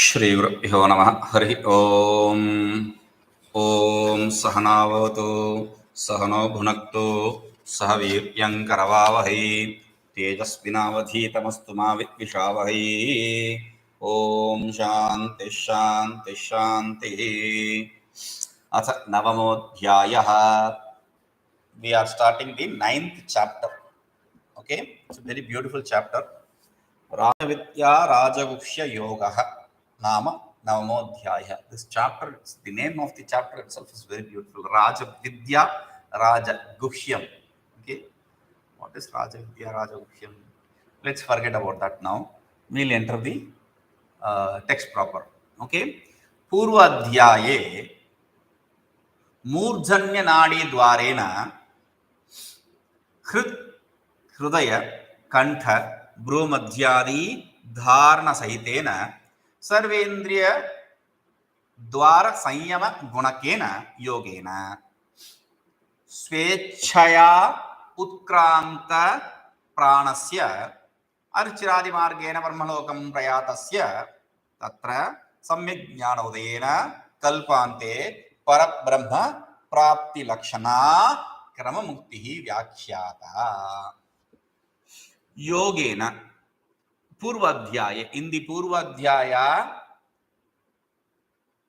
श्रीगुरुभ्यो नमः। हरि ओम। ओम सहनावतु सहनो भुनक्तु सह वीर्यङ्करवावहै तेजस्विनावधीतमस्तु मा विद्विषावहै। ओम शांति शांति शांति। अथ नवमोऽध्यायः. We are starting the 9th chapter. Okay, it's a very beautiful chapter. राजविद्या राजगुह्य योगः नाम नवमोऽध्यायः. This chapter, the name of the chapter itself is very beautiful. Rajavidya Rajaguhyam. Okay, what is Rajavidya Rajaguhyam? Let's forget about that now. We'll enter the text proper. Okay, पूर्वाध्याये मूर्धन्य नाड़ी द्वारेण हृदय कंठ भ्रूमध्यादि धारण सहितेन सर्वेन्द्रिय द्वार संयम गुणकेन योगेन स्वेच्छया उत्क्रांत प्राणस्य अर्चिरादि मार्गेण ब्रह्मलोकं प्रयातस्य तत्र सम्यक् ज्ञानोदयेन कल्पान्ते परब्रह्म प्राप्ति लक्षणा क्रम मुक्ति व्याख्याता. योगेन पूर्वाध्याय. In the पूर्वाध्याय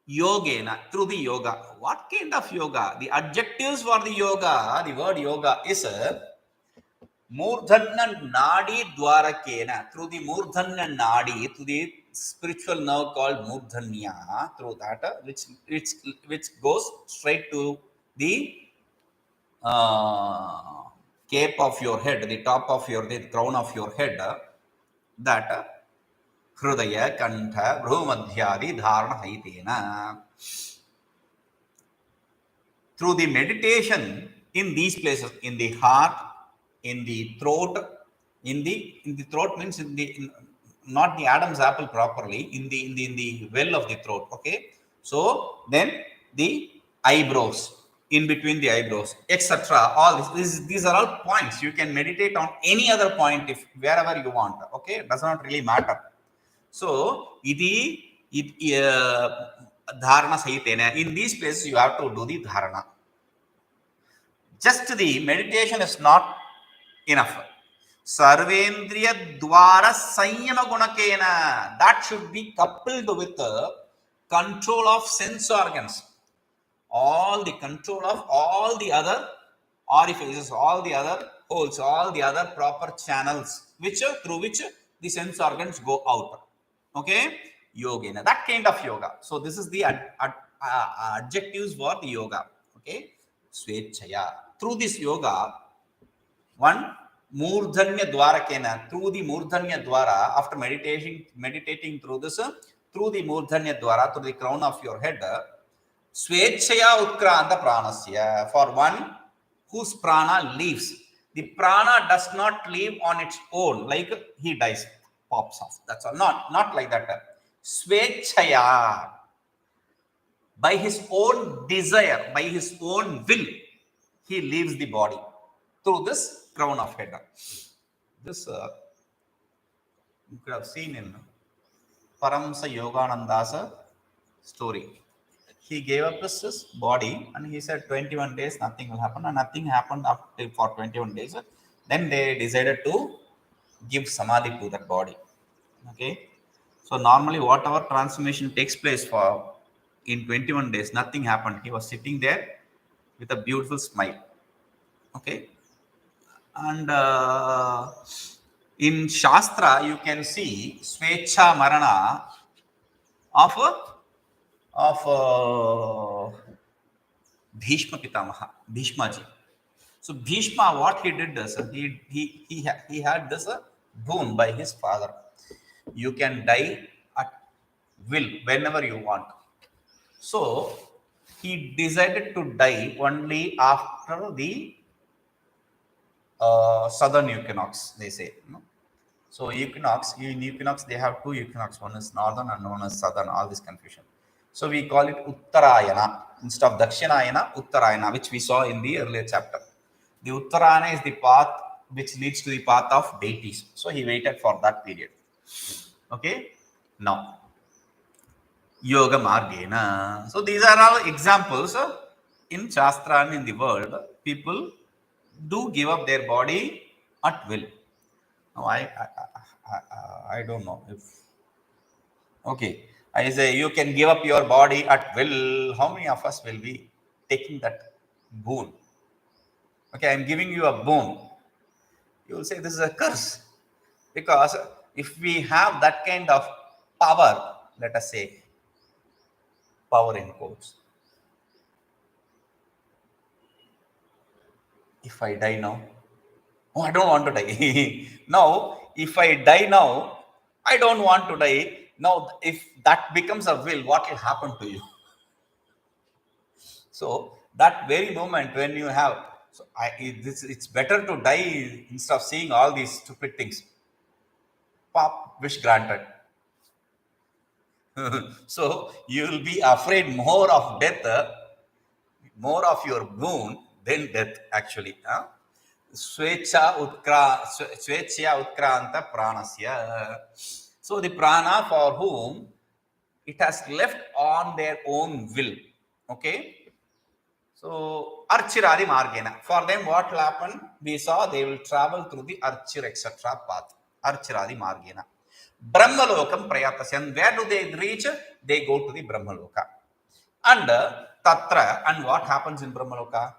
yogena, through the yoga. What kind of yoga? The adjectives for the yoga, the word yoga is मूर्धन्य नाड़ी द्वारकेन, through the मूर्धन्य नाड़ी, through the spiritual nerve called मूर्धन्या, through that which goes straight to the cape of your head, the top of your head, the crown of your head, that Hridaya, Kantha, Bhrumadhyadi, Dharana, Haitena. Through the meditation in these places, in the heart, in the throat, in the throat means not the Adam's apple properly, in the well of the throat. Okay, so then the eyebrows, in between the eyebrows, etc. All these are all points. You can meditate on any other point if wherever you want. Okay, it does not really matter. So dharana sahitena. In these places you have to do the dharana. Just the meditation is not enough. Sarvendriya dwara sanyama gunakena. That should be coupled with the control of sense organs. All the control of all the other orifices, all the other holes, all the other proper channels through which the sense organs go out. Okay, yogena, that kind of yoga. So this is the adjectives for the yoga. Okay, swechaya. Through this yoga, one Murdhanya Dwarakena, through the Murdhanya Dwara, after meditating through this, through the Murdhanya Dwara, through the crown of your head, Swechaya Utkranta Pranasya, for one whose prana leaves. The prana does not leave on its own, like he dies, pops off. That's all. Not like that. Swechaya, by his own desire, by his own will, he leaves the body through this crown of head. This you could have seen in Paramsa Yogananda's story. He gave up his body and he said 21 days nothing will happen, and nothing happened for 21 days. Then they decided to give samadhi to that body. Okay, so normally whatever transformation takes place for in 21 days, nothing happened. He was sitting there with a beautiful smile. Okay, and in Shastra you can see Svecha Marana of Bhishma Pitamaha, Bhishma ji. So Bhishma, what he did is he had this boon by his father. You can die at will whenever you want. So he decided to die only after the southern equinox, they say. No? So in equinox they have two equinox. One is northern and one is southern. All this confusion. So we call it Uttarayana instead of Dakshinayana, Uttarayana, which we saw in the earlier chapter. The Uttarayana is the path which leads to the path of deities. So he waited for that period. Okay. Now, yoga margena. So these are all examples in Shastra and in the world. People do give up their body at will. Now, I don't know if, okay, I say you can give up your body at will. How many of us will be taking that boon? Okay, I'm giving you a boon. You will say this is a curse. Because if we have that kind of power, let us say power in quotes, if I die now, oh, I don't want to die. Now, if I die now, I don't want to die. Now, if that becomes a will, what will happen to you? So, that very moment when you have, so it's better to die instead of seeing all these stupid things. Pop, wish granted. So, you will be afraid more of death, more of your boon than death, actually. Swechya utkranta pranasya. So the prana for whom it has left on their own will. Okay. So archiradi margena. For them, what will happen? We saw they will travel through the archir etc. path. Archiradi margena. Brahmalokam prayatasya. And where do they reach? They go to the Brahmaloka. And tatra. And what happens in Brahmaloka?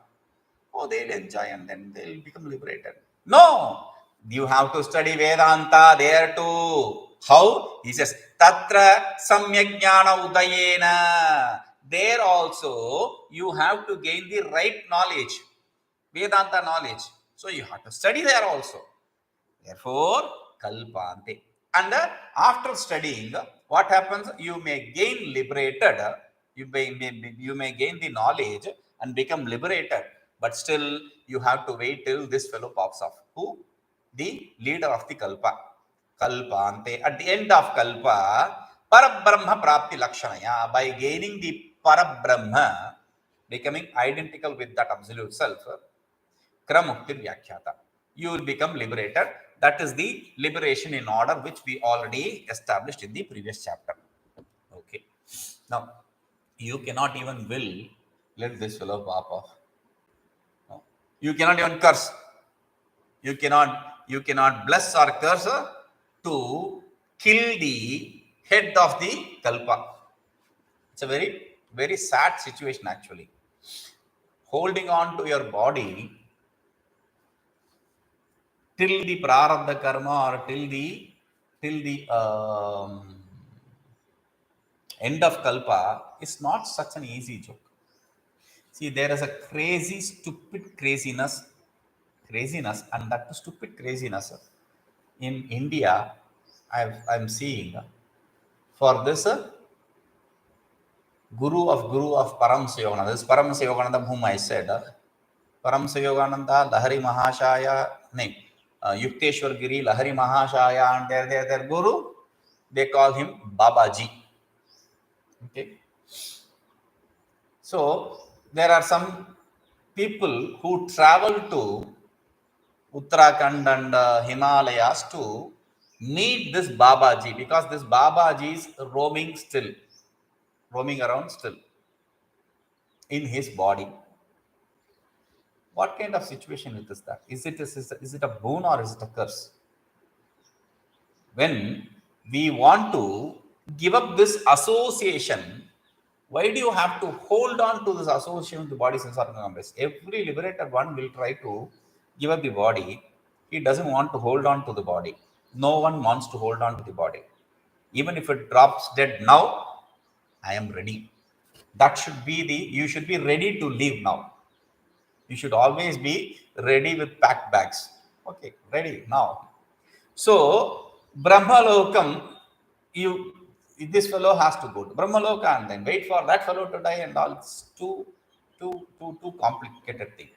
Oh, they'll enjoy and then they'll become liberated. No, you have to study Vedanta there too. How? He says, Tatra samyajnana udayena. There also, you have to gain the right knowledge, Vedanta knowledge. So you have to study there also. Therefore, kalpante. And after studying, what happens? You may gain liberated. You may gain the knowledge and become liberated. But still, you have to wait till this fellow pops off. Who? The leader of the kalpa. Kalpante. At the end of kalpa, Parabrahma Prapti Lakshanaya. By gaining the Parabrahma, becoming identical with that absolute self, Kramuktir Vyakhyata. You will become liberated. That is the liberation in order which we already established in the previous chapter. Okay. Now, you cannot even will let this fellow pop off. No. You cannot even curse. You cannot bless or curse to kill the head of the kalpa. It's a very, very sad situation actually. Holding on to your body till the prarabdha karma or till the end of kalpa is not such an easy joke. See, there is a crazy, stupid craziness, and that stupid craziness in India. I'm seeing for this Guru of Paramsa Yogananda. This Paramsa Yogananda, whom I said, Paramsa Yogananda, Lahari Mahashaya, name. Yukteswar Giri, Lahari Mahashaya, and their guru, they call him Babaji. Okay. So there are some people who travel to Uttarakhand and Himalayas to meet this Babaji, because this Babaji is roaming around still in his body. What kind of situation is that? Is it a boon or is it a curse? When we want to give up this association, why do you have to hold on to this association with the body, sense organ members? Every liberated one will try to give up the body. He doesn't want to hold on to the body. No one wants to hold on to the body. Even if it drops dead now, I am ready. That should be you should be ready to leave now. You should always be ready with packed bags. Okay, ready now. So, Brahmalokam, this fellow has to go to Brahmaloka and then wait for that fellow to die and all. It's too complicated thing.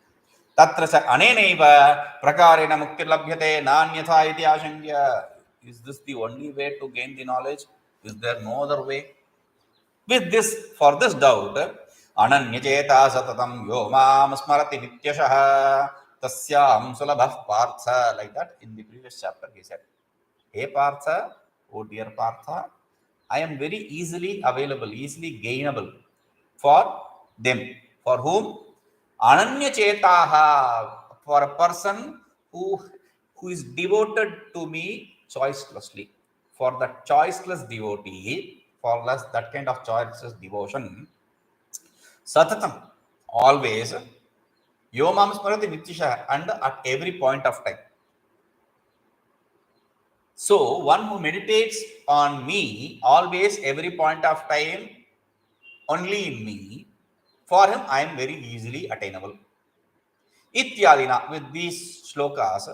Tatra sa anenaiva prakarena mukti labhyate nanyatha iti ashangya. Is this the only way to gain the knowledge? Is there no other way? With this, for this doubt, ananyacheta satatam yo mam smarati nityashah tasyam sulabha partha. Like that in the previous chapter he said, Hey Partha, oh dear Partha, I am very easily available, easily gainable for them. For whom? Ananya Chetaha, for a person who is devoted to me choicelessly. For the choiceless devotee, for less that kind of choiceless devotion, Satatam, always, Yomam Smarati Nityasha, and at every point of time. So, one who meditates on me always, every point of time, only in me, for him I am very easily attainable. Ityadina, with these shlokas,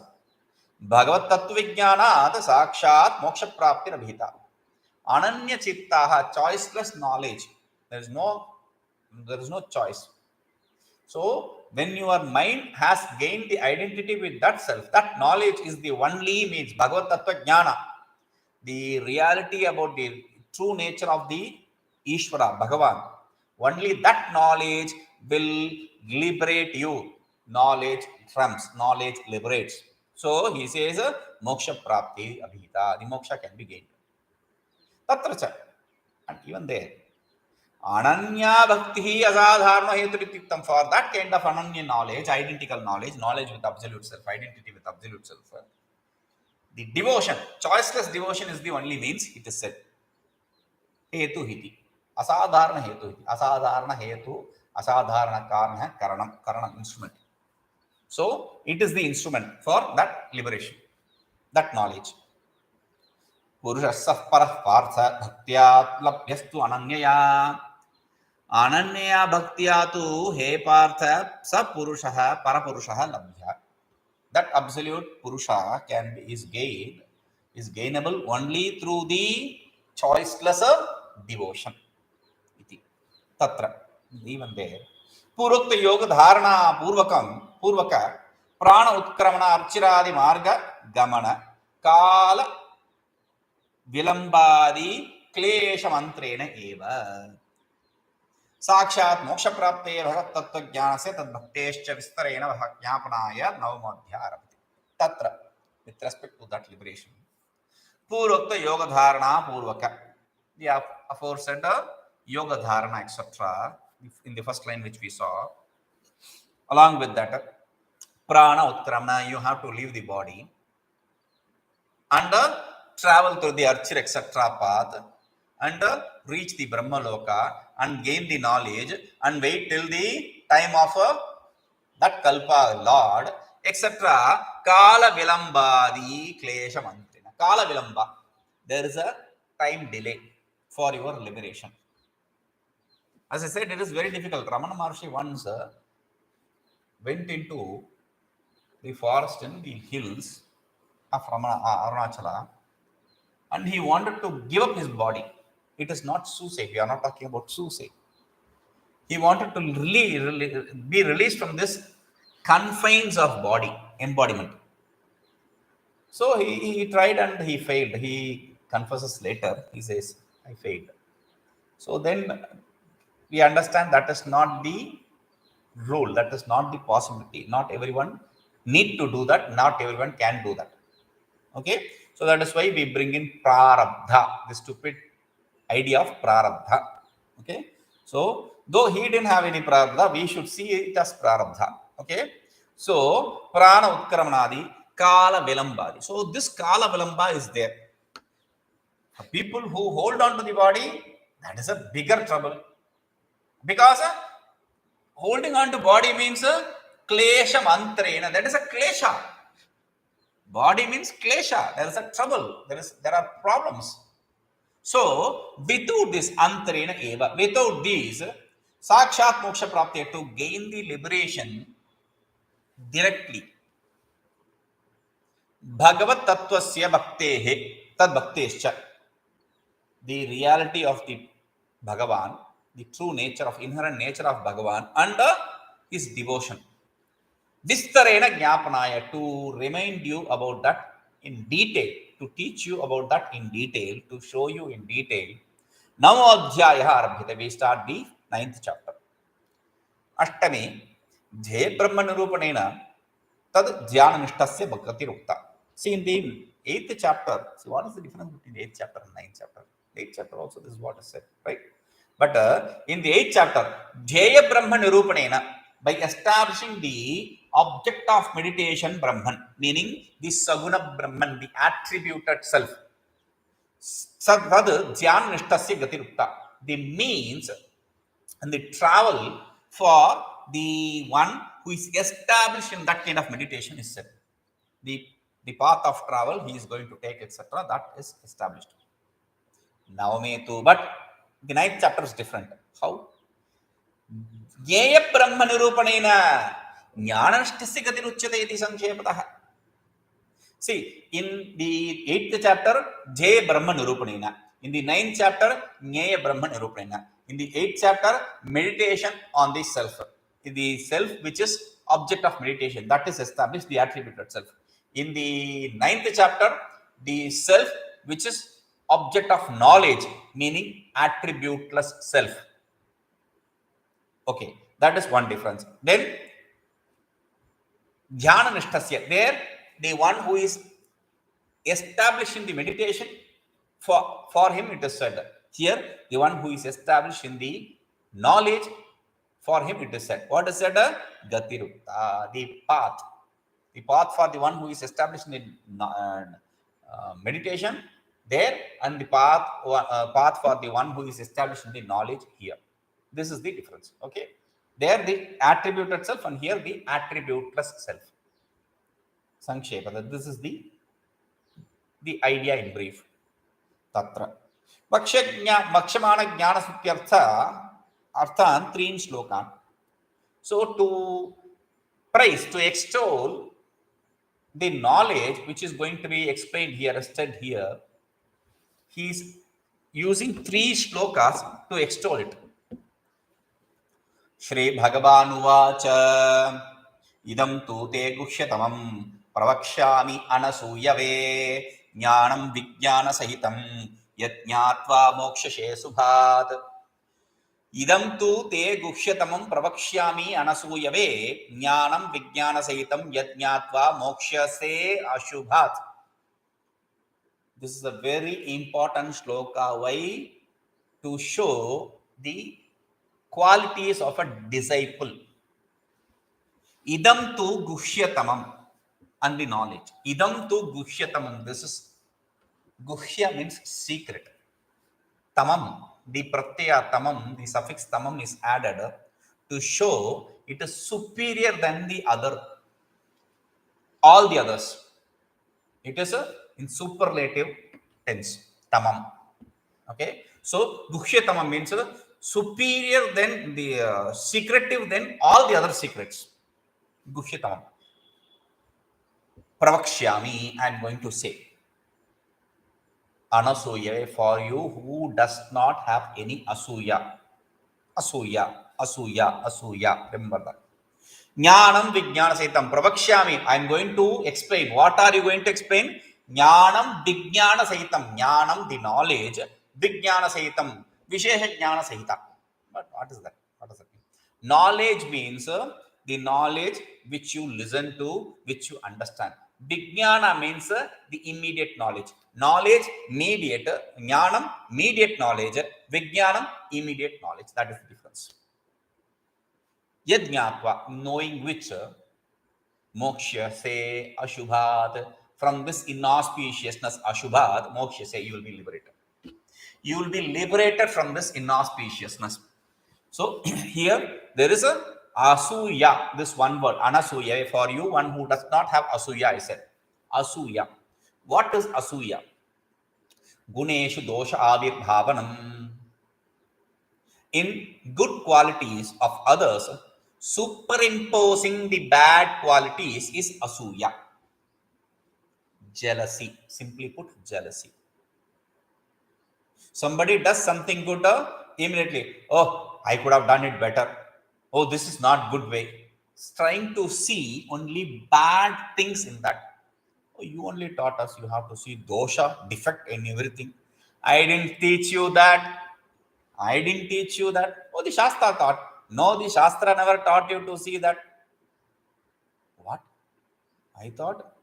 Bhagavad Tattva Vijnanat Sakshat Moksha Prapti Abhita. Ananya Chittaha, choiceless knowledge. There is no choice. So, when your mind has gained the identity with that self, that knowledge is the only means, Bhagavad Tattva Jnana, the reality about the true nature of the Ishvara, Bhagavan. Only that knowledge will liberate you. Knowledge trumps, knowledge liberates. So, he says, Moksha Prapti Abhita, the moksha can be gained. Tatracha, and even there. Ananya Bhakti Asadharana Hetu, for that kind of Ananya knowledge, identical knowledge, knowledge with absolute self, identity with absolute self. The devotion, choiceless devotion is the only means, it is said. Hetu Hiti. Asadharana Hetu Hiti. Asadharana Hetu, Asadharana Karana, Karanam, instrument. So, it is the instrument for that liberation, that knowledge. Purushasah parah partha bhaktya labhyastu ananyaya. Ananya bhaktya tu he partha sa purushaha parapurushaha labhya. That absolute purusha is gainable only through the choiceless devotion. Iti. Tatra, even there. Purukta yoga dharana purvaka prana utkramana archiradi marga gamana kala vilambadi klesha mantrena eva. Sakshat moksha prapte bhagat tattva jnana se tad bhaktescha vistarena jnapanaya navamadhya arabhati. Tatra, with respect to that liberation. Purvakta yoga dharana purvaka. The aforesaid yoga dharana, etc. In the first line which we saw. Along with that, prana utkramana, you have to leave the body and travel through the archir, etc. path and reach the Brahmaloka and gain the knowledge and wait till the time of that Kalpa Lord, etc. Kala Vilambadi Klesha Mantrina. Kala Vilamba. There is a time delay for your liberation. As I said, it is very difficult. Ramana Maharshi once went into the forest in the hills of Arunachala and he wanted to give up his body. It is not suicide. We are not talking about suicide. He wanted to be released from this confines of body, embodiment. So he tried and he failed. He confesses later. He says, I failed. So then we understand that is not the rule. That is not the possibility. Not everyone need to do that. Not everyone can do that. Okay. So that is why we bring in prarabdha, the stupid idea of prarabdha. Okay. So though he didn't have any prarabdha, we should see it as prarabdha. Okay. So prana utkramanadi, kala vilambadi. So this kala vilamba is there. People who hold on to the body, that is a bigger trouble. Because holding on to body means klesha mantrena. That is a klesha. Body means klesha. There is a trouble. There are problems. So, without this antarena eva, without these, sakshat moksha prapti, to gain the liberation directly. Bhagavad tattvasya bhaktehe tad bhaktescha. The reality of the Bhagavan, the true nature of inherent nature of Bhagavan and his devotion. Vistarena jnapanaya, to remind you about that in detail, to teach you about that in detail, to show you in detail. Navodhyaya arabhyate, we start the 9th chapter. Ashtami, jhe brahma nirupanena tad dhyana nishtasya bhakati rukta. See in the 8th chapter, see what is the difference between the 8th chapter and 9th chapter? 8th chapter also this is what is said, right? But in the 8th chapter, Jaya Brahma Nirupanena, by establishing the object of meditation Brahman, meaning the Saguna Brahman, the attributed self. Sad Dhyan Nishtasya Gatirukta, the means and the travel for the one who is established in that kind of meditation is said. The path of travel he is going to take, etc., that is established. Navametu, but the 9th chapter is different. How? Jnaya Brahma Nirupanena Jnanastasya Gatiruchyate iti Sankhepatah. See, in the 8th chapter, Jaya Brahma Nirupanena. In the 9th chapter, Jnaya Brahma Nirupanena. In the 8th chapter, meditation on the self. The self which is object of meditation, that is established, the attributed self. In the 9th chapter, the self which is object of knowledge, meaning attributeless self. Okay, that is one difference. Then, Dhyana Nishtasya, there the one who is established in the meditation, for him it is said. Here, the one who is established in the knowledge, for him it is said. What is said? Gatirukta, the path. The path for the one who is established in the meditation there, and the path for the one who is established in the knowledge here. This is the difference. Okay, there the attributed self, and here the attributeless self. Sankshepa. This is the idea in brief. Tatra. Makshamana Jnana Sutyartha Arthan 3 shlokan. So to praise, to extol the knowledge which is going to be explained here, said here, he is using 3 shlokas to extol it. Shri Bhagavan idam tu te gushyatamam pravakshami anasuyave jnanam vijnana sahitam yajnatva mokshashe subhat. Idam tu te gushyatamam pravakshami anasuyave jnanam vijnana sahitam yajnatva mokshase ashubhat. This is a very important shloka. Why? To show the qualities of a disciple. Idam tu gushyatamam, and the knowledge. Idam tu gushyatamam. This is gushya means secret. Tamam, the pratyaya tamam, the suffix tamam is added to show it is superior than the other, all the others. It is in superlative tense. Tamam. Okay. So gushyatamam means superior than the secretive than all the other secrets. Gushyatamam. Pravakshyami, I am going to say. Anasuya, for you who does not have any asuya. Asuya. Remember that. Jnanam Vijnana Sahitam. Pravakshyami, I am going to explain. What are you going to explain? Jnanam Vijnana Sahitam. Jnanam, the knowledge. Vijnana Sahitam. Vishesha Jnana Sahita. But what is that? What does that mean? Knowledge means the knowledge which you listen to, which you understand. Vijnana means the immediate knowledge. Knowledge, mediate. Jnanam, mediate knowledge. Vijnanam, immediate knowledge. That is the difference. Yajnatva, knowing which, moksha se ashubhat, from this inauspiciousness ashubhat, moksha se, you will be liberated. You will be liberated from this inauspiciousness. So here there is a asuya, this one word, anasuya, for you, one who does not have asuya, I said. Asuya. What is asuya? Guneshu dosha avir bhavanam. In good qualities of others, superimposing the bad qualities is asuya. Jealousy. Simply put, jealousy. Somebody does something good, immediately, oh, I could have done it better. Oh, this is not good way. It's trying to see only bad things in that. Oh, you only taught us you have to see dosha, defect in everything. I didn't teach you that. I didn't teach you that. Oh, the Shastra taught. No, the Shastra never taught you to see that. What? I thought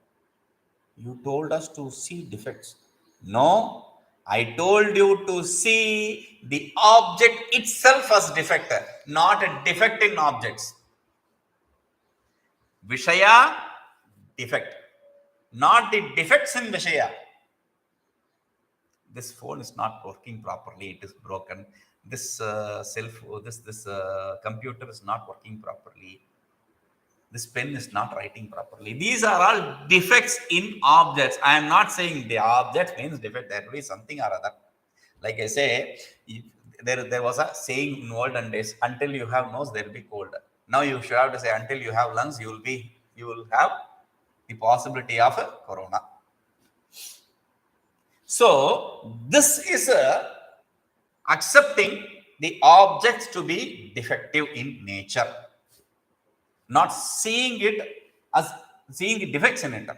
you told us to see defects. No, I told you to see the object itself as defect, not a defect in objects. Vishaya, defect, not the defects in Vishaya. This phone is not working properly, it is broken. This computer is not working properly. This pen is not writing properly. These are all defects in objects. I am not saying the object means defect. There will be something or other. Like I say, there was a saying in olden days: until you have nose, there will be cold. Now you should have to say, until you have lungs, you will have the possibility of a corona. So this is accepting the objects to be defective in nature, not seeing it as seeing the defects in it.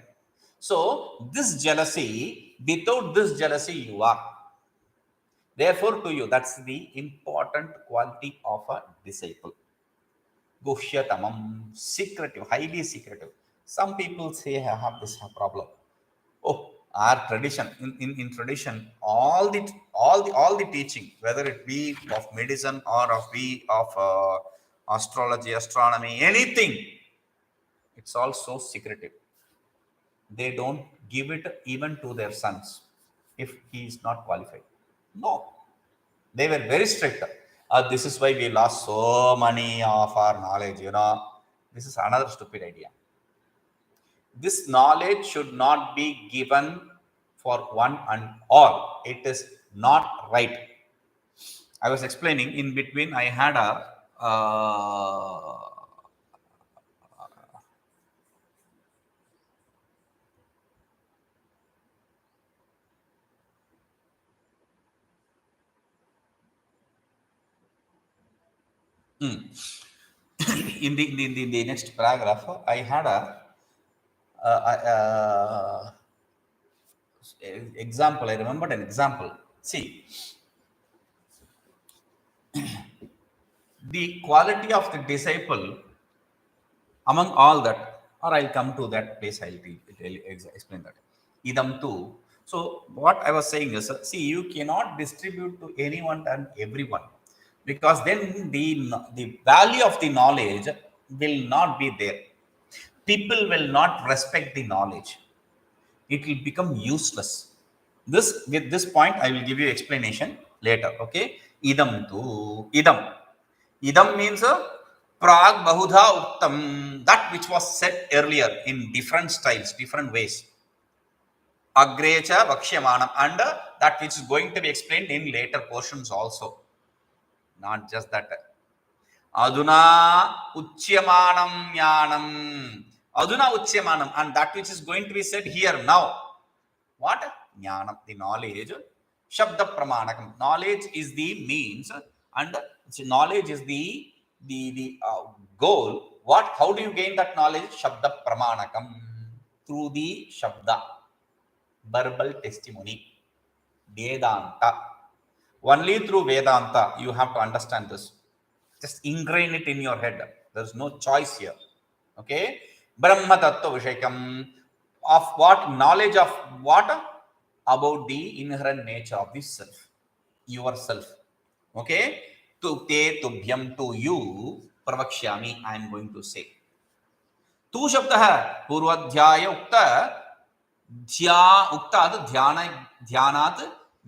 So this jealousy, without this jealousy, you are. Therefore, to you, that's the important quality of a disciple. Guhyatamam, secretive, highly secretive. Some people say, I have this problem. Oh, our tradition, in tradition, all the teaching, whether it be of medicine or of astrology, astronomy, anything, it's all so secretive. They don't give it even to their sons if he is not qualified. No, they were very strict. This is why we lost so many of our knowledge. This is another stupid idea. This knowledge should not be given for one and all. It is not right. I was explaining in between. I had a in the next paragraph, I had a example. I remembered an example. See, the quality of the disciple among all that, or I'll come to that place. I'll explain that. Idam too. So what I was saying is, see, you cannot distribute to anyone and everyone, because then the value of the knowledge will not be there. People will not respect the knowledge. It will become useless. With this point, I will give you explanation later. Okay. Idam tu. Idam means prag bahudha uktam, that which was said earlier in different styles, different ways. Agrecha vaksyamanam, and that which is going to be explained in later portions also. Not just that. Aduna uchyamanam jnanam. Aduna uchyamanam, and that which is going to be said here now. What? Jnanam, the knowledge. Shabda pramanakam. Knowledge is the means, and knowledge is the goal. What? How do you gain that knowledge? Shabda pramanakam. Through the shabda, verbal testimony. Vedanta. Only through Vedanta you have to understand this. Just ingrain it in your head. There's no choice here. Okay? Brahma Tattva Vishayakam. Of what? Knowledge of what? About the inherent nature of the self. Yourself. Okay? Tu te tubhyam, to you, pravakshyami, I am going to say. Tu shabdah purvadhyaya ukta ukta dhyanat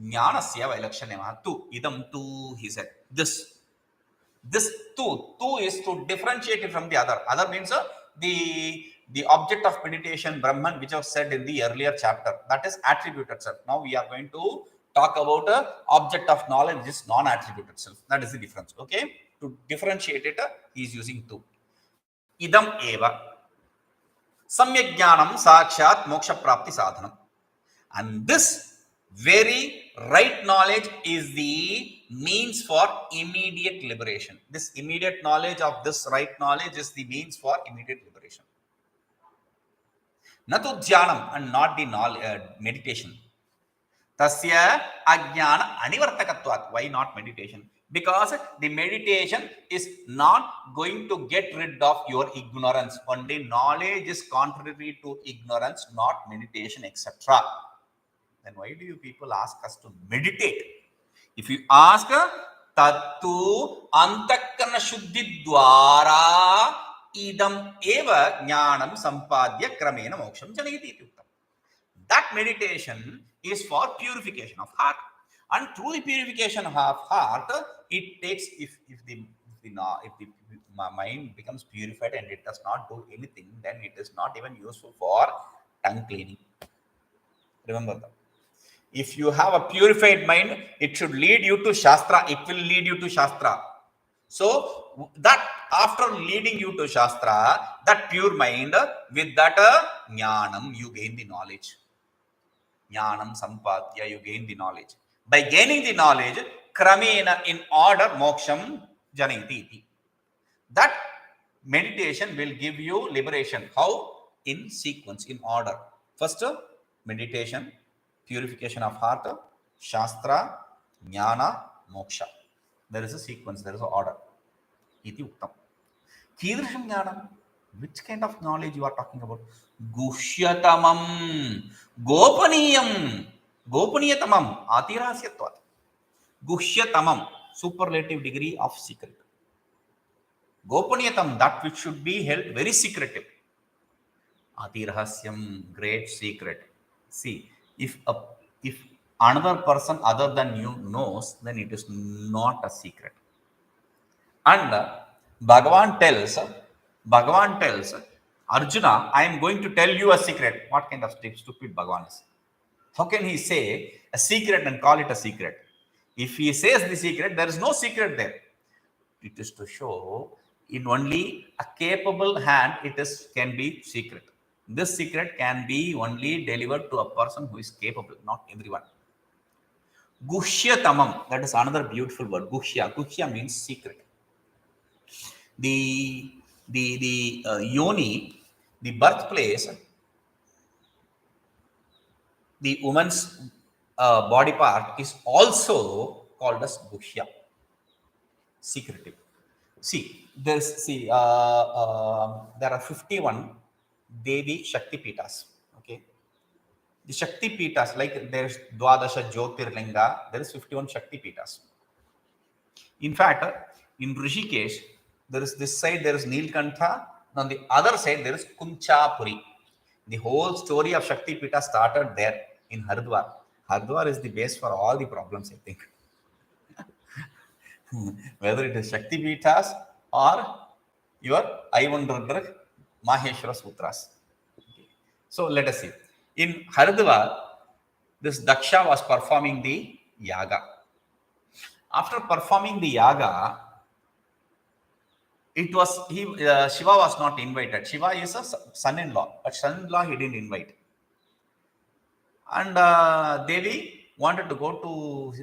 jnanasya vailakshanyam. Tu, idam tu, he said. This two is to differentiate it from the other. Other means the object of meditation, Brahman, which was said in the earlier chapter, that is attributed self. Now we are going to talk about a object of knowledge, which is non-attributed self. That is the difference. Okay, to differentiate it, he is using two. Idam eva samyak jnanam sakshat moksha prapti sadhanam, and this very right knowledge is the means for immediate liberation. This immediate knowledge of this right knowledge is the means for immediate liberation. Natu dhyanam, and not the meditation. Tasya ajnana anivartakatvat. Why not meditation? Because the meditation is not going to get rid of your ignorance. Only knowledge is contrary to ignorance, not meditation, etc. then why do you people ask us to meditate? If you ask, tattu antakana shuddhi dwara idam eva jnanam sampadya kramena moksham janayati iti uktam. That meditation is for purification of heart. And through the purification of heart, it takes, if the mind becomes purified and it does not do anything, then it is not even useful for tongue cleaning. Remember that. If you have a purified mind, it should lead you to Shastra. It will lead you to Shastra. So that after leading you to Shastra, that pure mind, with that jnanam, you gain the knowledge. Jnanam sampadya, you gain the knowledge. By gaining the knowledge, kramena, in order, moksham janayati iti. That meditation will give you liberation. How? In sequence, in order. First, meditation, purification of heart, Shastra, Jnana, Moksha. There is a sequence, there is an order. Iti uktam. Kidrisham Jnanam. Which kind of knowledge you are talking about? Gushyatamam. Gopaniyam. Gopaniyatamam. Atirhasyatvat. Gushyatamam. Superlative degree of secret. Gopaniyatam, that which should be held very secretive. Atirhasyam, great secret. See, if another person other than you knows, then it is not a secret. And Bhagavan tells Arjuna, I am going to tell you a secret. What kind of stupid Bhagavan is? How can he say a secret and call it a secret? If he says the secret, there is no secret there. It is to show in only a capable hand can be secret. This secret can be only delivered to a person who is capable, not everyone. Gushyatamam, that is another beautiful word. Gushya means secret. The yoni, the birthplace, the woman's body part is also called as Gushya, secretive. See, there are 51 Devi Shakti Pitas. Okay, the Shakti Pitas, like there is Dwadasha Jyotirlinga, there is 51 Shakti Pitas. In fact, in Rishikesh, there is this side, there is Nilkantha, on the other side, there is Kunchapuri. The whole story of Shakti Pita started there in Haridwar. Haridwar is the base for all the problems, I think. Whether it is Shakti Pitas or your I-100 Maheshwara Sutras. Okay. So let us see. In Haridwar, this Daksha was performing the yaga. After performing the yaga, Shiva was not invited. Shiva is a son-in-law, but son-in-law he didn't invite. And Devi wanted to go to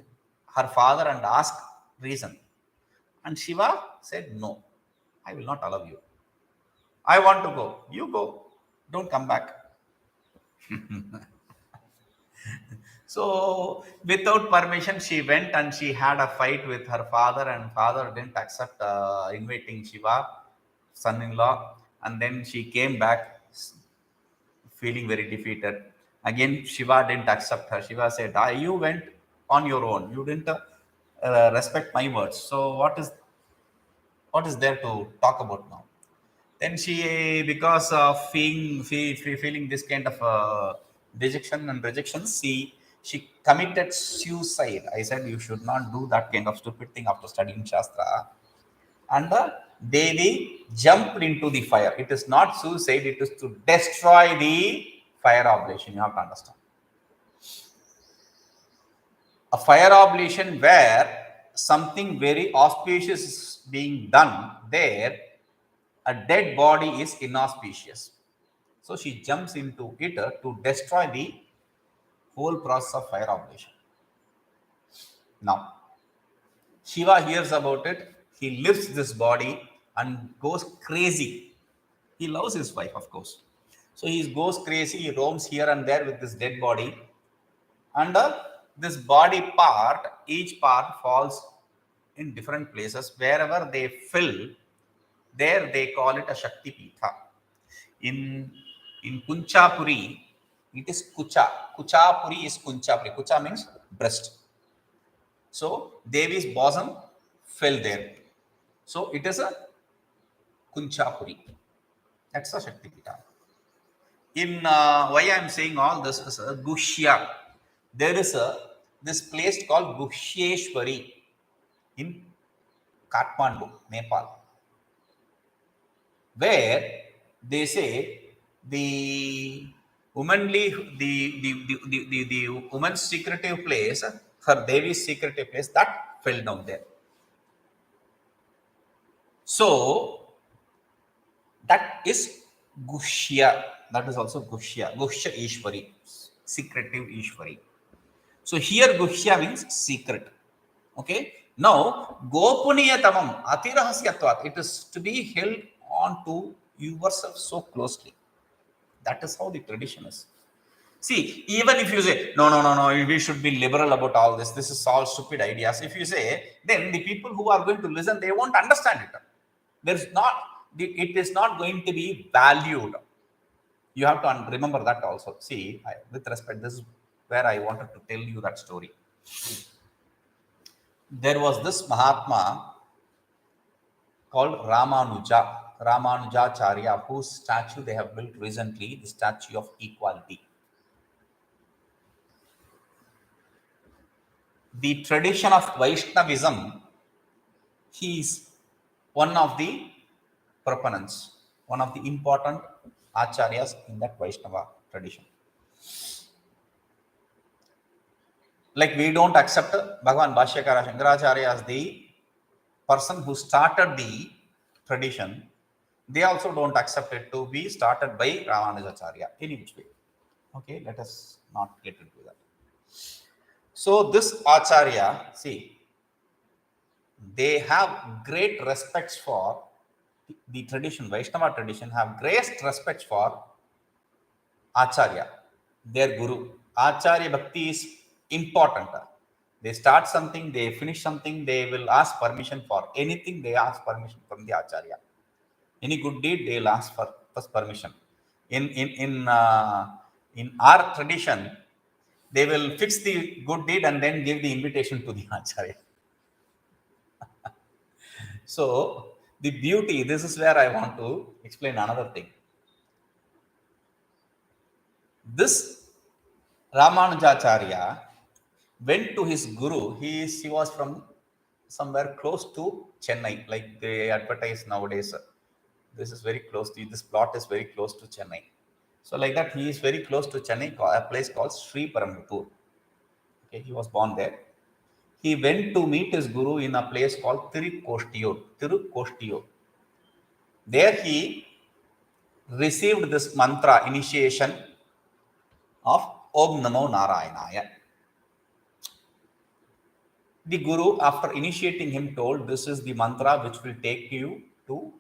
her father and ask reason. And Shiva said, no, I will not allow you. I want to go. You go. Don't come back. So, without permission, she went and she had a fight with her father, and father didn't accept inviting Shiva, son-in-law, and then she came back feeling very defeated. Again, Shiva didn't accept her. Shiva said, you went on your own. You didn't respect my words. So, what is there to talk about now? Then she, because of feeling this kind of dejection and rejection, she committed suicide. I said you should not do that kind of stupid thing after studying Shastra. And Devi jumped into the fire. It is not suicide, it is to destroy the fire oblation. You have to understand. A fire oblation where something very auspicious is being done, there a dead body is inauspicious. So she jumps into it to destroy the whole process of fire oblation. Now, Shiva hears about it. He lifts this body and goes crazy. He loves his wife, of course. So he goes crazy. He roams here and there with this dead body. And this body part, each part falls in different places. Wherever they fill, there they call it a Shakti Pitha. In Kunchapuri, It is Kucha. Kuchapuri is Kunchapuri. Kucha means breast. So Devi's bosom fell there. So it is a Kunchapuri. That's a Shakti Pita. In why I am saying all this is a Gushya. There is this place called Gushyeshwari in Kathmandu, Nepal, where they say the the woman's secretive place, her Devi's secretive place, that fell down there. So that is Gushya. That is also Gushya. Gushya Ishwari, secretive Ishwari. So here Gushya means secret. Okay. Now Gopaniyatamam Atirahasyatvat. It is to be held on to yourself so closely. That is how the tradition is. See, even if you say, no, we should be liberal about all this. This is all stupid ideas. If you say, then the people who are going to listen, they won't understand it. It is not going to be valued. You have to remember that also. See, with respect, this is where I wanted to tell you that story. There was this Mahatma called Ramanujacharya, whose statue they have built recently, the statue of equality. The tradition of Vaishnavism, he is one of the proponents, one of the important acharyas in that Vaishnava tradition. Like we don't accept Bhagavan Bhashyakara Shankaracharya as the person who started the tradition, they also don't accept it to be started by Ramanujacharya any which way. Okay, let us not get into that. So this Acharya, see, they have great respects for the tradition, Vaishnava tradition, have great respects for Acharya, their Guru. Acharya Bhakti is important. They start something, they finish something, they will ask permission for anything, they ask permission from the Acharya. Any good deed, they will ask for first permission. In our tradition, they will fix the good deed and then give the invitation to the Acharya. So, the beauty, this is where I want to explain another thing. This Ramanujacharya went to his guru. He was from somewhere close to Chennai, like they advertise nowadays. This is very close to, this plot is very close to Chennai. So like that, he is very close to Chennai, a place called Sri Paramuttur. Okay, he was born there. He went to meet his guru in a place called Tirukkoshtiyo. There he received this mantra initiation of Om Namo Narayanaya. The guru, after initiating him, told, this is the mantra which will take you to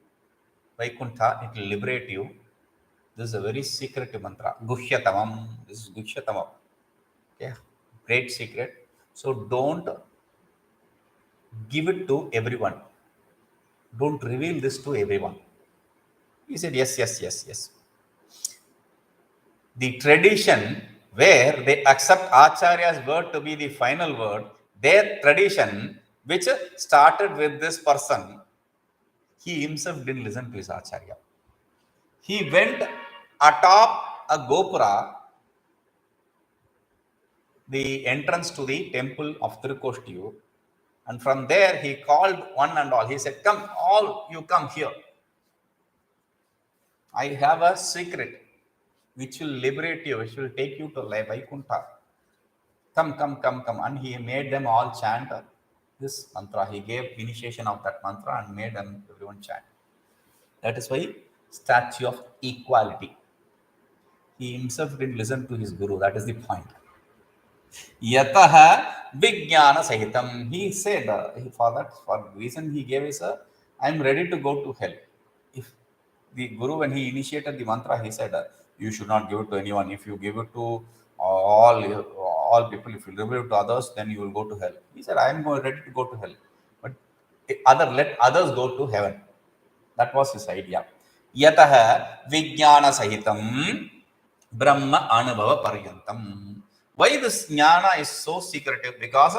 Vaikuntha, it will liberate you. This is a very secret mantra. Guhyatamam. This is Guhyatamam. Okay, great secret. So don't give it to everyone. Don't reveal this to everyone. He said, yes. The tradition where they accept Acharya's word to be the final word, their tradition, which started with this person, he himself didn't listen to his Acharya. He went atop a Gopura, the entrance to the temple of Tirukkoshtiyu, and from there he called one and all. He said, come, all you come here. I have a secret which will liberate you, which will take you to Vaikuntha. Come. And he made them all chant this mantra. He gave initiation of that mantra and made them everyone chant. That is why statue of equality. He himself didn't listen to his guru. That is the point. Yataha Vijnana Sahitam. He said, for the reason he gave is, I am ready to go to hell. If the guru, when he initiated the mantra, he said, you should not give it to anyone. If you give it to all people, if you give it to others, then you will go to hell. He said, I am ready to go to hell. But let others go to heaven. That was his idea. Yataha Vijnana Sahitam Brahma Anubhava Paryantam. Why this jnana is so secretive? Because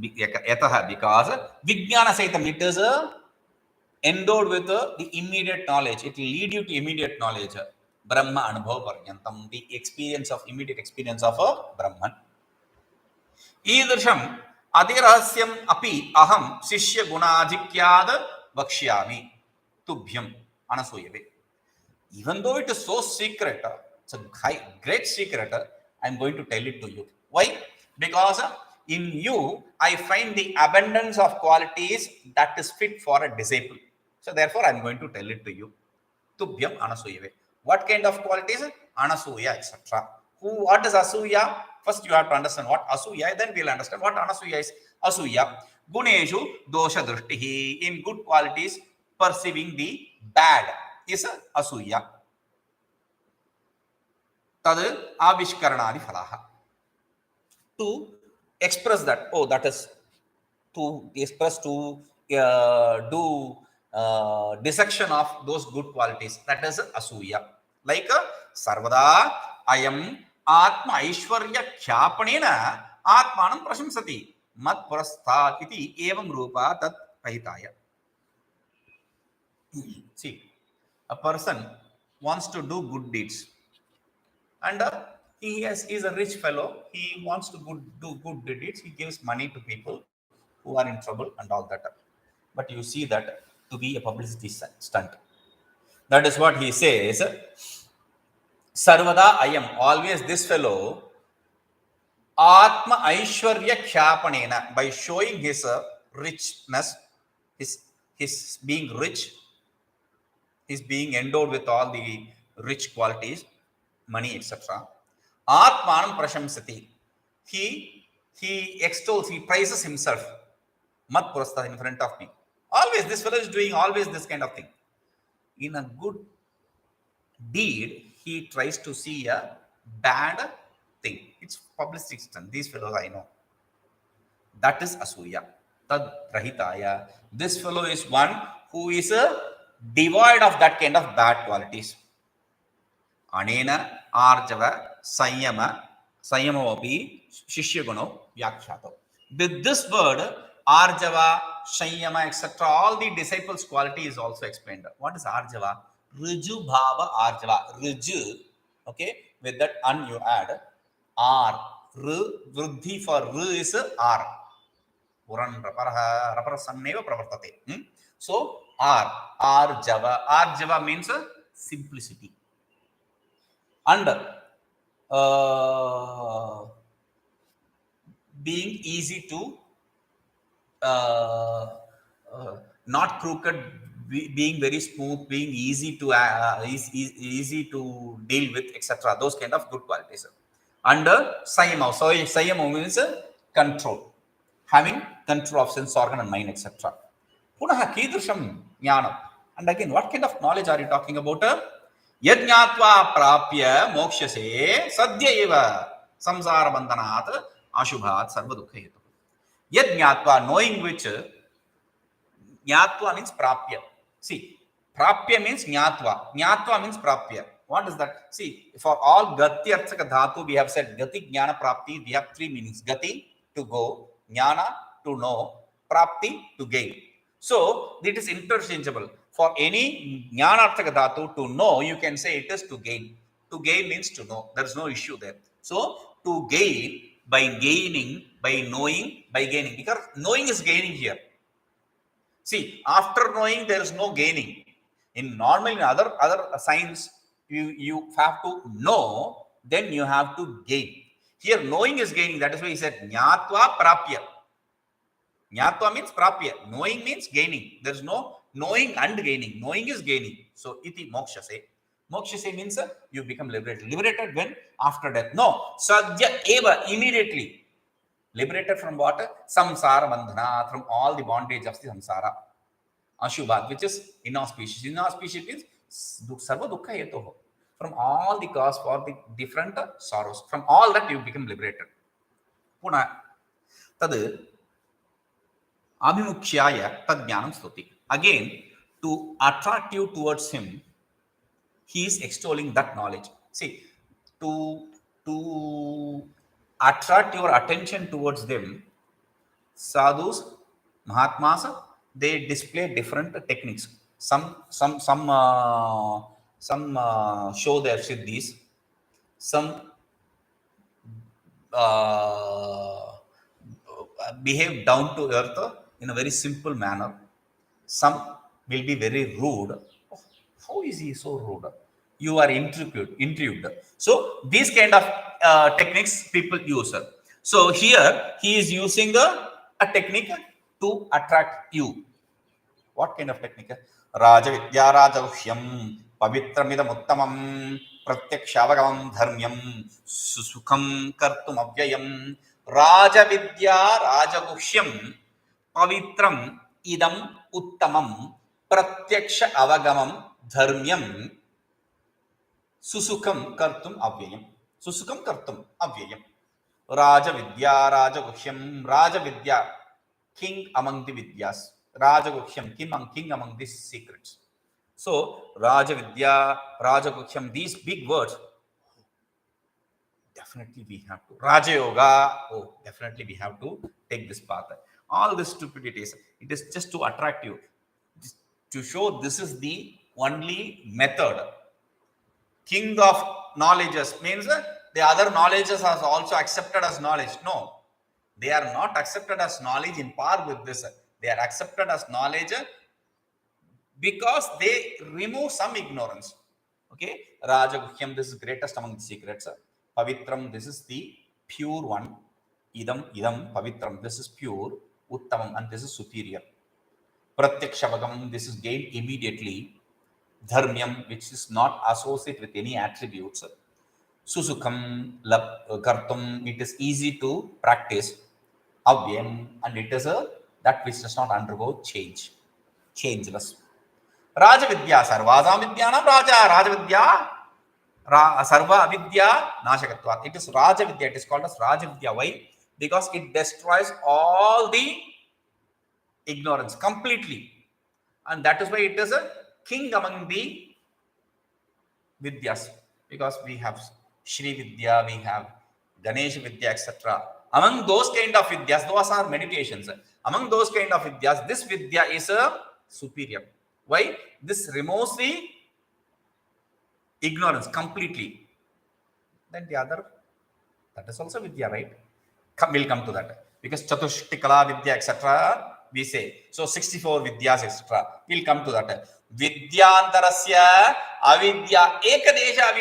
Vijnana Saitam, it is endowed with the immediate knowledge. It will lead you to immediate knowledge. Brahma Anubhava Paryantam, the experience of immediate experience of a Brahman. ईदृशम् अधिरहस्यम् अपि अहं शिष्य गुणाधिक्याद वक्ष्यामि तुभ्यम् अनसूयवे. Even though it is so secret, it's a great secret, I am going to tell it to you. Why? Because in you, I find the abundance of qualities that is fit for a disciple. So therefore, I am going to tell it to you. Tubhyam anasuyave. What kind of qualities? Anasuya, etc. What is asuya? First, you have to understand what asuya, then we will understand what anasuya is. Asuya. Guneshu dosha drishtihi. In good qualities, perceiving the bad is asuya. Tad avishkaranadi phalaha. To express that, oh, that is to express, to do dissection of those good qualities, that is asuya. Like sarvada ayam atma aishwarya khyapanena atmanam prashamsati mat purasthat iti evam rupa tat rahitaya. See, a person wants to do good deeds, and he is a rich fellow. He wants to do good deeds. He gives money to people who are in trouble and all that. But you see that to be a publicity stunt. That is what he says. Sarvada ayam, always this fellow, atma aishwarya khyapanena, by showing his richness, his being rich, his being endowed with all the rich qualities, money, etc. Atmanam prashamsati. He extols, he praises himself. Mat purastha, in front of me. Always, this fellow is doing always this kind of thing. In a good deed, he tries to see a bad thing. It's publicity stunt. These fellows I know. That is asuya. Tad rahitaya. This fellow is one who is devoid of that kind of bad qualities. Anena arjava sanyama sanyamapi shishyaguno vyakshyato. With this word, arjava, sanyama, etc., all the disciples' quality is also explained. What is arjava? Riju bhava arjava. Riju, okay, with that un you add r. Vruddhi for r is r. Puran rapara sanneva pravartate. So r. Arjava. Arjava means simplicity. And being easy to not crooked, being very smooth, being easy to easy to deal with, etc. Those kind of good qualities. Under sayama, so sayama means control, having control of sense organ and mind, etc. Punaha kidrusham jnanam. And again, what kind of knowledge are you talking about? Yajnatva prapya mokshase sadhya eva samsara bandhanat ashubhat sarva dukha hetu. Yajnatva, knowing which, jnatva means prapya. See, prapya means jnatva. Jnatva means prapya. What is that? See, for all gati arthaka dhatu, we have said gati, jnana, prapti. We have three meanings. Gati, to go. Jnana, to know. Prapti, to gain. So, it is interchangeable. For any jnana arthaka dhatu, to know, you can say it is to gain. To gain means to know. There is no issue there. So, to gain, by gaining, by knowing, by gaining. Because knowing is gaining here. See, after knowing, there is no gaining. In normal, in other science, you have to know, then you have to gain. Here, knowing is gaining. That is why he said, Jnatva prapya. Jnatva means prapya. Knowing means gaining. There is no knowing and gaining. Knowing is gaining. So, iti mokshase. Mokshase means you become liberated. Liberated when? After death. No. Sadhya eva, immediately. Liberated from what? Samsara bandhana, from all the bondage of the samsara. Ashubhat, which is inauspicious. Inauspicious means sarva dukkha hetoho. From all the cause for the different sorrows. From all that you become liberated. Puna. Tad abhimukhyaya tad jnanam stuti. Again, to attract you towards him, he is extolling that knowledge. See, to attract your attention towards them, sadhus, mahatmas, they display different techniques. Some show their siddhis, some uh, behave down to earth in a very simple manner. Some will be very rude. Oh, how is he so rude? You are intrigued. So these kind of techniques people use. So here he is using a technique to attract you. What kind of technique? Raja Vidya Rajaguhyam Pavitramidam Uttamam Pratyakshavagam Dharmyam Susukham Kartum Avyayam Raja Vidya Rajaguhyam Pavitram Idam Uttamam Pratyaksha Avagamam Dharmyam Susukam Kartum Avyayam. Susukam Kartum Avyayam. Raja Vidya Rajaguhyam. Raja Vidya, king among the Vidyas. Rajaguhyam, king among the secrets. So, Raja Vidya, Rajaguhyam, these big words, definitely we have to. Raja Yoga, oh, definitely we have to take this path. All the stupidities, it is just to attract you, to show this is the only method. King of knowledges means the other knowledges are also accepted as knowledge. No, they are not accepted as knowledge in par with this. They are accepted as knowledge because they remove some ignorance. Okay, Rajaguhyam, this is greatest among the secrets. Pavitram, this is the pure one. Idam, Pavitram, this is pure. Uttamam, and this is superior. Pratyakshavagam, this is gained immediately. Dharmyam, which is not associated with any attributes. Susukham, kartum, it is easy to practice. Avyam, and it is that which does not undergo changeless. Raja Vidya, Sarvasam Vidyanam Raja Vidya, Sarva Avidya Nashakatvat. It is Raja Vidya, it is called as Raja Vidya. Why? Because it destroys all the ignorance completely. And that is why it is a king among the Vidyas. Because we have Shri Vidya, we have Ganesh Vidya, etc. Among those kind of Vidyas, those are meditations. Among those kind of Vidyas, this Vidya is a superior. Why? This removes the ignorance completely. Then the other, that is also Vidya, right? We'll come to that. Because Chatushtikala Vidya, etc. we say. So 64 Vidyas, etc. We'll come to that. Vidyantarasya avidya ekadesha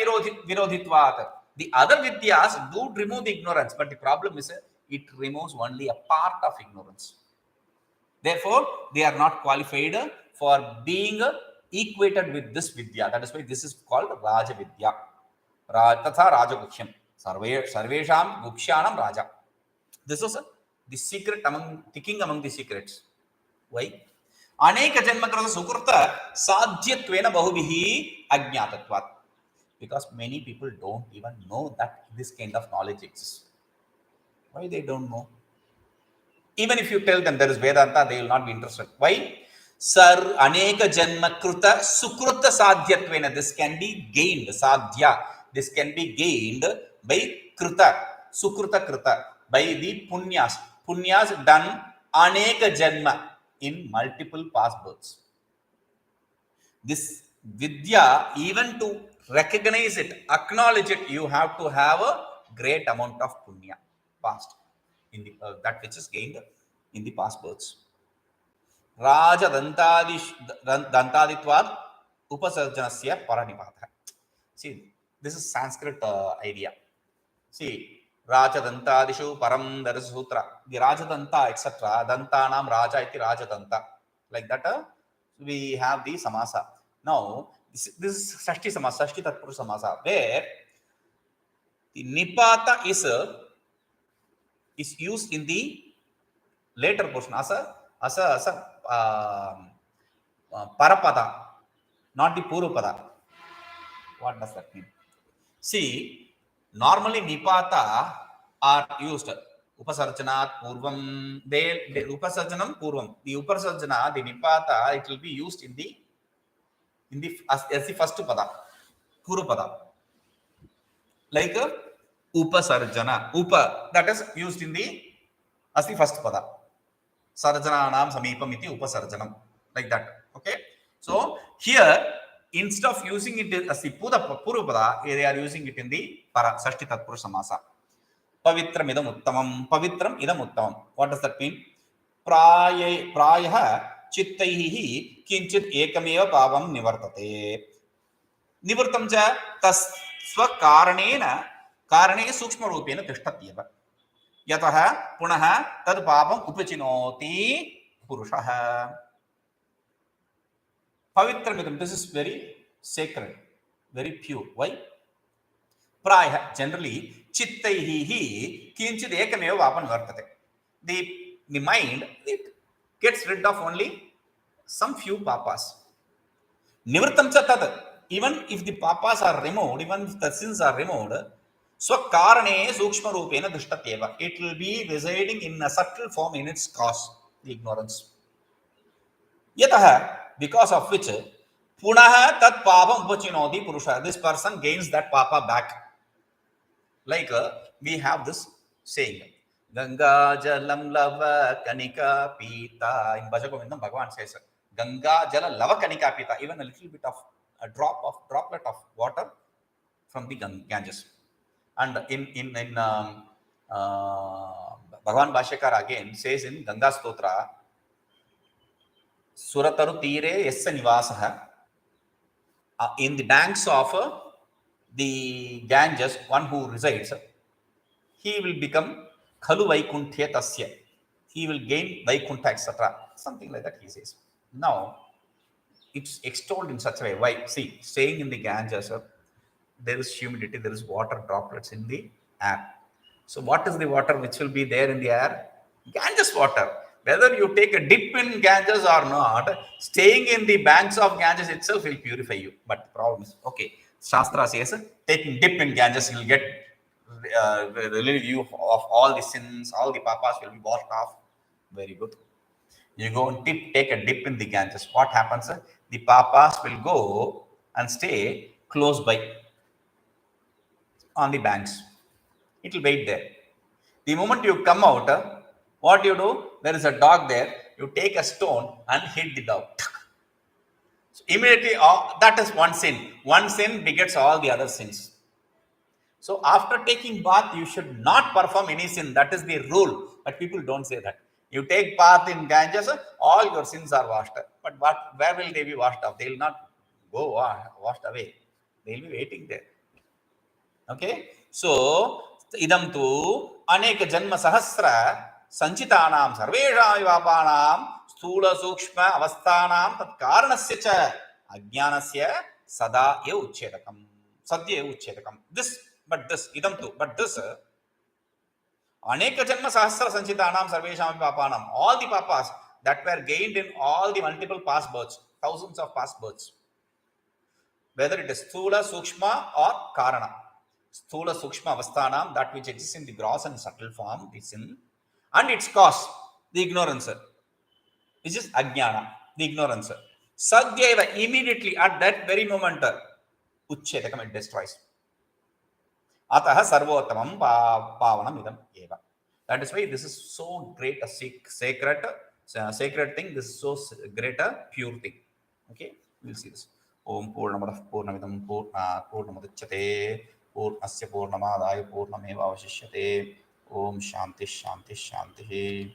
virodhitvat. The other Vidyas do remove the ignorance, but the problem is it removes only a part of ignorance. Therefore, they are not qualified for being equated with this Vidya. That is why this is called Raja Vidya. Tatha Raja Gukhyam. Sarvesham Gukshanam Raja. This is the secret among the king among the secrets. Why? Aneka Janmakrata Sukrta Sadhyatvena Bahubihi Ajnatatvat. Because many people don't even know that this kind of knowledge exists. Why they don't know? Even if you tell them there is Vedanta, they will not be interested. Why? Sar Aneka Janmakruta Sukruta Sadhyatvena. This can be gained, Sadhya. This can be gained by Kruta, Sukruta Kruta, by the Punyas. Punyas done Aneka Janma in multiple past births. This Vidya, even to recognize it, acknowledge it, you have to have a great amount of punya past in the that which is gained in the past births. Raja Dantaditvad Upasarjanasya Paranipatha. See, this is Sanskrit idea. See, Raja Dantadishu Param, there is Sutra. The Raja Danta, etc. Dantanam Raja iti Raja Danta. Like that, we have the Samasa. Now, this is Sashti Samasa, Sashti Tatpura Samasa, where the Nipata is used in the later portion as a Parapada, not the Purupada. What does that mean? See, normally Nipata are used. Upasarjanat Purvam, they Upasarjanam Purvam. The Upasarjana, the Nipata, it will be used in the as the first pada, Purupada. like upasarjana. Upa, that is used in the as the first pada. Sarjananam samipam iti upasarjanam, like that. Okay, so here instead of using it as the purva, they are using it in the para sashti tatpurusha samasa. Pavitram idam uttamam, pavitram idam uttamam. What does that mean? Prayah chittaihi kinchit ekameva pavam nivartate. Nivartam cha tasva कारणे सूक्ष्म रूपेण तिष्ठत्येव यतः पुनः तद पापम उपचिनोति पुरुषः. पवित्रमिदं, this is very sacred, very pure. Why? प्रायः, generally, चित्तैहि किंचित् एकमेव पापं वर्तते. The mind, it gets rid of only some few papas. Nivartam cha tad, even if the papas are removed, even if the sins are removed, swakarane sukshma rupena dishtatyeva, it will be residing in a subtle form in its cause, the ignorance. Yataha, because of which punaha tat papam upachinoti purusha, this person gains that papa back. Like we have this saying, Ganga jalam lava kanika pita. In Bhajagovindam, Bhagavan says, Ganga jala lava kanika pita, even a little bit of a droplet of water from the Ganges. And in Bhagavan Bhashyakar again says in Ganga Stotra, Surataru Tire Yassa Nivasaha, in the banks of the Ganges, one who resides, he will become Khalu Vaikunthe Tasya. He will gain Vaikuntha, etc. Something like that he says. Now, it's extolled in such a way. Why? See, staying in the Ganges, there is humidity, there is water droplets in the air. So what is the water which will be there in the air? Ganges water. Whether you take a dip in Ganges or not, staying in the banks of Ganges itself will purify you. But the problem is, okay, Shastra says, taking dip in Ganges, you will get relieve you of all the sins, all the papas will be washed off. Very good. You go and take a dip in the Ganges. What happens? The papas will go and stay close by on the banks. It will wait there. The moment you come out, what you do? There is a dog there. You take a stone and hit the dog. So immediately, that is one sin. One sin begets all the other sins. So after taking bath, you should not perform any sin. That is the rule. But people don't say that. You take bath in Ganges, all your sins are washed. But where will they be washed off? They will not go washed away. They will be waiting there. Okay. So idam tu aneka janma sahasra sanchitanam sarvesham vivapanam sthula sukshma avasthanam tat karanasya cha ajnanasya sada eva uchchedakam sadya eva uchchedakam. This idam tu, but this aneka janma sahasra sanchitanam sarvesham vivapanam, all the papas that were gained in all the multiple past births, thousands of past births, whether it is sthula sukshma or karana. Sthula sukshma avasthanam, that which exists in the gross and subtle form, the sin, and its cause, the ignorance, which is ajnana, the ignorance. Sadyeva, immediately at that very moment, uchchedakam, it destroys. Ataha sarvottamam pavanam idam eva. That is why this is so great a sacred thing. This is so great a pure thing. Okay, we'll see this. Om Purnamadah Purnamidam Purnamadachyate Purnasya Purnamadaaya Purnameva Avashishyate. Om Shanti Shanti Shanti.